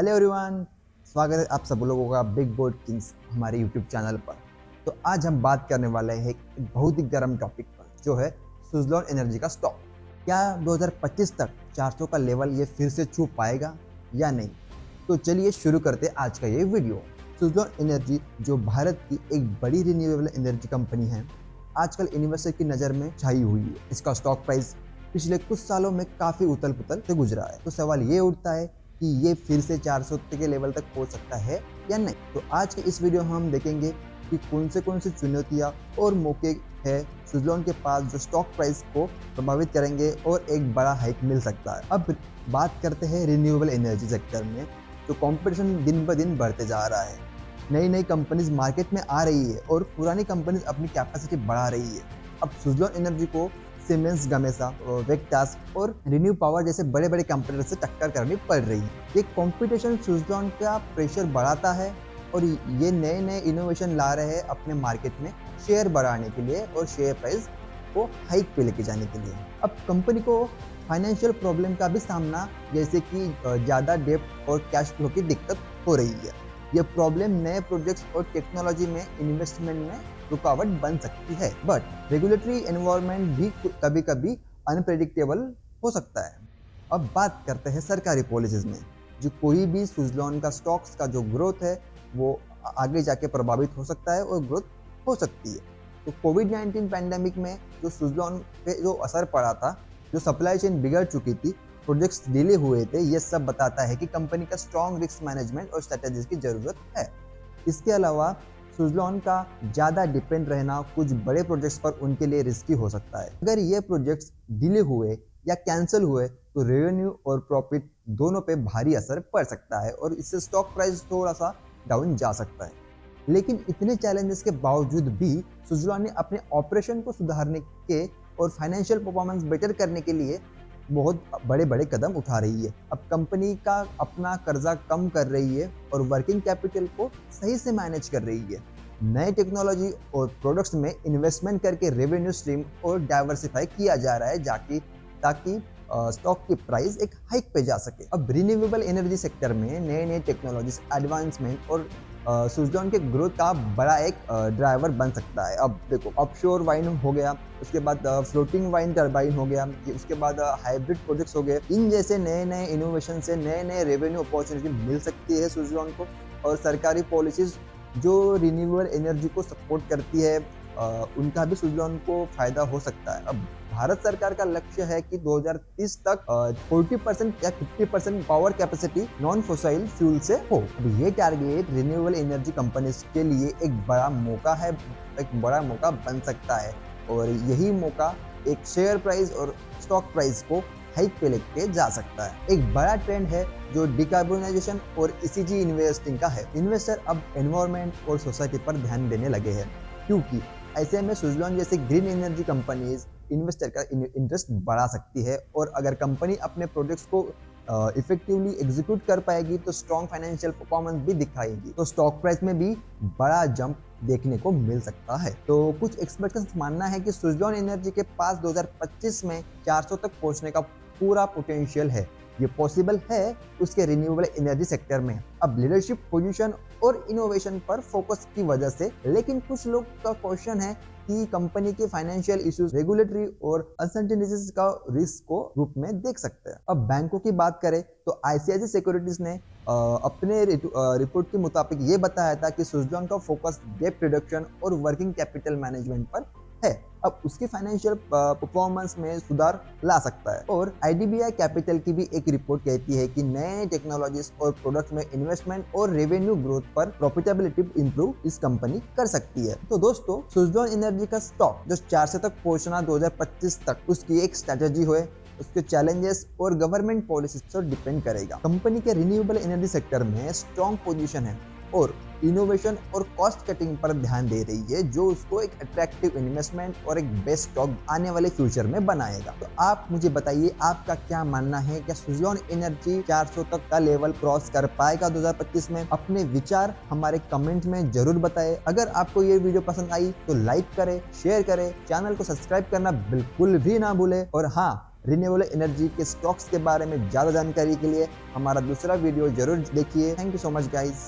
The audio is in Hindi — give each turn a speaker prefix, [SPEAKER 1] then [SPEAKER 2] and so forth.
[SPEAKER 1] हेलो एवरीवन, स्वागत है आप सब लोगों का बिग बोर्ड किंग्स हमारे यूट्यूब चैनल पर। तो आज हम बात करने वाले हैं एक बहुत ही गर्म टॉपिक पर, जो है सुज़लॉन एनर्जी का स्टॉक। क्या 2025 तक 400 का लेवल ये फिर से छू पाएगा या नहीं? तो चलिए शुरू करते हैं आज का ये वीडियो। सुज़लॉन एनर्जी, जो भारत की एक बड़ी रिन्यूएबल एनर्जी कंपनी है, आजकल इन्वेस्टर की नज़र में छाई हुई है। इसका स्टॉक प्राइस पिछले कुछ सालों में काफ़ी उथल पुथल से गुजरा है। तो सवाल ये उठता है कि ये फिर से 400 के लेवल तक पहुंच सकता है या नहीं। तो आज के इस वीडियो में हम देखेंगे कि कौन से चुनौतियां और मौके हैं सुज़लॉन के पास जो स्टॉक प्राइस को प्रभावित करेंगे और एक बड़ा हाइक मिल सकता है। अब बात करते हैं रिन्यूएबल एनर्जी सेक्टर में, जो कंपटीशन दिन ब दिन बढ़ते जा रहा है। नई नई कंपनीज मार्केट में आ रही है और पुरानी कंपनीज अपनी कैपेसिटी बढ़ा रही है। अब सुज़लॉन एनर्जी को सीमेंस गमेसा, वेक्टास और रिन्यू पावर जैसे बड़े बड़े कंपनी से टक्कर करनी पड़ रही है। ये कंपटीशन सुज़लॉन का प्रेशर बढ़ाता है और ये नए नए इनोवेशन ला रहे हैं अपने मार्केट में शेयर बढ़ाने के लिए और शेयर प्राइस को हाइक पे लेके जाने के लिए। अब कंपनी को फाइनेंशियल प्रॉब्लम का भी सामना, जैसे कि ज़्यादा डेब्ट और कैश फ्लो की दिक्कत हो रही है। ये प्रॉब्लम नए प्रोजेक्ट्स और टेक्नोलॉजी में इन्वेस्टमेंट में रुकावट बन सकती है। बट रेगुलेटरी एनवायरनमेंट भी कभी कभी अनप्रेडिक्टेबल हो सकता है। अब बात करते हैं सरकारी पॉलिसीज में, जो कोई भी सुज़लॉन का स्टॉक्स का जो ग्रोथ है वो आगे जाके प्रभावित हो सकता है और ग्रोथ हो सकती है। तो कोविड-19 पैंडेमिक में जो सुज़लॉन पे जो असर पड़ा था, जो सप्लाई चेन बिगड़ चुकी थी, प्रोजेक्ट्स डिले हुए थे, ये सब बताता है कि कंपनी का स्ट्रॉन्ग रिस्क मैनेजमेंट और स्ट्रेटेजीज की ज़रूरत है। इसके अलावा सुज़लॉन का ज़्यादा डिपेंड रहना कुछ बड़े प्रोजेक्ट्स पर उनके लिए रिस्की हो सकता है। अगर ये प्रोजेक्ट्स डिले हुए या कैंसिल हुए तो रेवेन्यू और प्रॉफिट दोनों पे भारी असर पड़ सकता है और इससे स्टॉक प्राइस थोड़ा सा डाउन जा सकता है। लेकिन इतने चैलेंजेस के बावजूद भी सुज़लॉन ने अपने ऑपरेशन को सुधारने के और फाइनेंशियल परफॉर्मेंस बेटर करने के लिए बहुत बड़े बड़े कदम उठा रही है। अब कंपनी का अपना कर्जा कम कर रही है और वर्किंग कैपिटल को सही से मैनेज कर रही है। नए टेक्नोलॉजी और प्रोडक्ट्स में इन्वेस्टमेंट करके रेवेन्यू स्ट्रीम और डाइवर्सिफाई किया जा रहा है ताकि स्टॉक की प्राइस एक हाइक पे जा सके। अब रिन्यूएबल एनर्जी सेक्टर में नए नए टेक्नोलॉजीज, एडवांसमेंट और सुज़लॉन के ग्रोथ का बड़ा एक ड्राइवर बन सकता है। अब देखो, ऑफशोर वाइन हो गया, उसके बाद फ्लोटिंग वाइन टरबाइन हो गया, उसके बाद हाइब्रिड प्रोजेक्ट्स हो गए। इन जैसे नए नए इनोवेशन से नए नए रेवेन्यू अपॉर्चुनिटी मिल सकती है सुज़लॉन को। और सरकारी पॉलिसीज जो रिन्यूएबल एनर्जी को सपोर्ट करती है, उनका भी सुज़लॉन को फायदा हो सकता है। अब भारत सरकार का लक्ष्य है कि 2030 तक 40% या 50% power capacity non fossil fuel से हो। अब ये टारगेट रिन्यूएबल एनर्जी कंपनीज के लिए एक बड़ा मौका बन सकता है और यही मौका एक शेयर प्राइस और स्टॉक प्राइस को हाइक पे लेके जा सकता है। एक बड़ा ट्रेंड है जो डिकार्बोनाइजेशन और ईसीजी इन्वेस्टिंग का है। इन्वेस्टर अब एनवायरनमेंट और सोसाइटी पर ध्यान देने लगे हैं, क्योंकि ऐसे में सुज़लॉन जैसे ग्रीन एनर्जी कंपनीज इन्वेस्टर का इंटरेस्ट बढ़ा सकती है। और अगर कंपनी अपने प्रोजेक्ट्स को इफेक्टिवली एग्जीक्यूट कर पाएगी तो स्ट्रॉन्ग फाइनेंशियल परफॉर्मेंस भी दिखाएगी, तो स्टॉक प्राइस में भी बड़ा जंप देखने को मिल सकता है। तो कुछ एक्सपर्ट्स का मानना है कि सुज़लॉन एनर्जी के पास 2025 में 400 तक पहुंचने का पूरा पोटेंशियल है। ये पॉसिबल है उसके रिन्यूएबल एनर्जी सेक्टर में अब लीडरशिप पोजीशन और इनोवेशन पर फोकस की वजह से। लेकिन कुछ लोग का क्वेश्चन है कि कंपनी के फाइनेंशियल इश्यूज, रेगुलेटरी और अनसर्टेनिटीज का रिस्क को रूप में देख सकते हैं। अब बैंकों की बात करें तो आईसीआईसीआई सिक्योरिटीज ने अपने रिपोर्ट के मुताबिक ये बताया था कि सुज़लॉन का फोकस डेब्ट रिडक्शन और वर्किंग कैपिटल मैनेजमेंट पर है। अब उसकी फाइनेंशियल परफॉर्मेंस में सुधार ला सकता है। और आईडीबीआई कैपिटल की भी एक रिपोर्ट कहती है कि नए टेक्नोलॉजीज और प्रोडक्ट्स में इन्वेस्टमेंट और रेवेन्यू ग्रोथ पर प्रॉफिटेबिलिटी इंप्रूव इस कंपनी कर सकती है। तो दोस्तों, सुज़लॉन एनर्जी का स्टॉक जो 400 तक पहुंचना 2025 तक, उसकी एक स्ट्रेटेजी है, उसके चैलेंजेस और गवर्नमेंट पॉलिसीज पर डिपेंड करेगा। कंपनी के रिन्यूएबल एनर्जी सेक्टर में स्ट्रॉन्ग पोजीशन है और इनोवेशन और कॉस्ट कटिंग पर ध्यान दे रही है, जो उसको एक अट्रैक्टिव इन्वेस्टमेंट और एक बेस्ट स्टॉक आने वाले फ्यूचर में बनाएगा। तो आप मुझे बताइए, आपका क्या मानना है? क्या सुज़लॉन एनर्जी 400 तक का लेवल क्रॉस कर पाएगा 2025 में? अपने विचार हमारे कमेंट में जरूर बताएं। अगर आपको ये वीडियो पसंद आई तो लाइक करें, शेयर करें, चैनल को सब्सक्राइब करना बिल्कुल भी ना भूलें। और हाँ, रिन्यूएबल एनर्जी के स्टॉक्स के बारे में ज़्यादा जानकारी के लिए हमारा दूसरा वीडियो जरूर देखिए। Thank you so much guys.